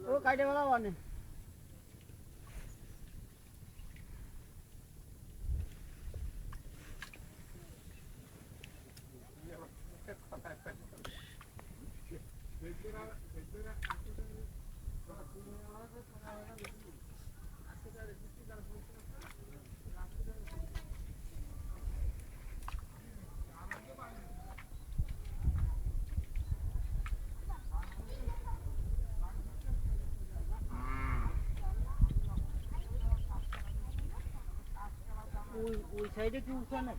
ও কাটে বলা মানে ওই সাইডে কি উঁচু না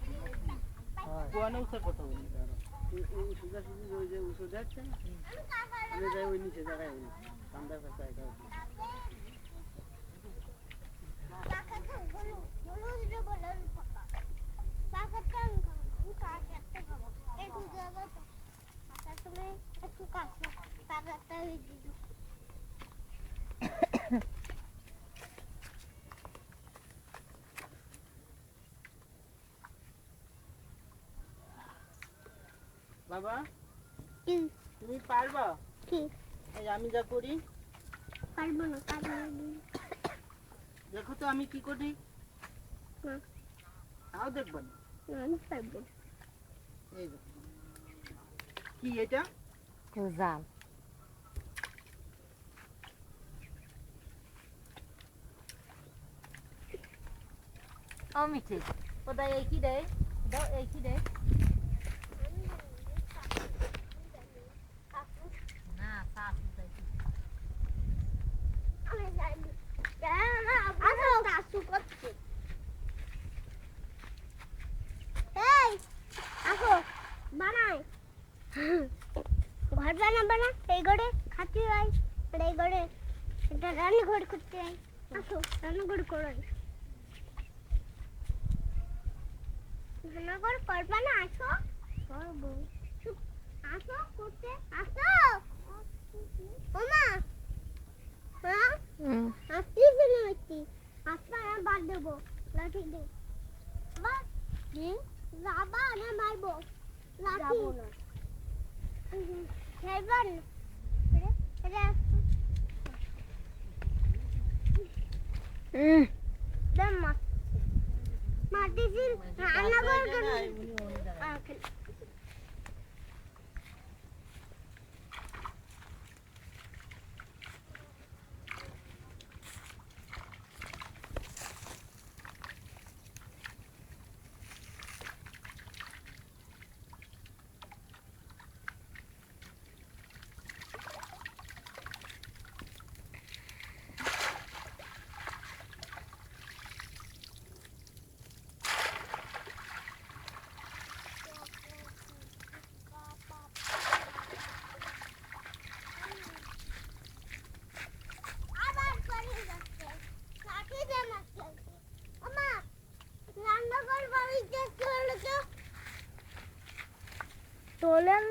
কোয়ানে উঁচার কথা বলি ওই সোজা সুজি ওই যে উঁচু যাচ্ছে না আমি যাই ওই নিচে জায়গায় ওই কান্দার কাছে একা বাবা তুমি পারবা কি এই আমি যা করি পারবো না দেখো তো আমি কি করি না তাও দেখবো না আমি পারবো এই কি এটা জাল মিঠে কোথায় এই কি দেয় দাও এই কি দেয় ঘর বানাবা এই ঘরে খাচ্ছি ভাই এই ঘরে এটা রান্নাঘর করতে যাই আসো রান্নাঘর করো রান্নাঘর করবা না আসো করবো আসো করতে আসো ওমা হ্যাঁ আসছি ফিরে আসবা না বাদ দেবো লাঠি দে বাস যাবা না মারবো লাঠি যাবো না খেলবেন মাটির রান্না করবেন তোলেন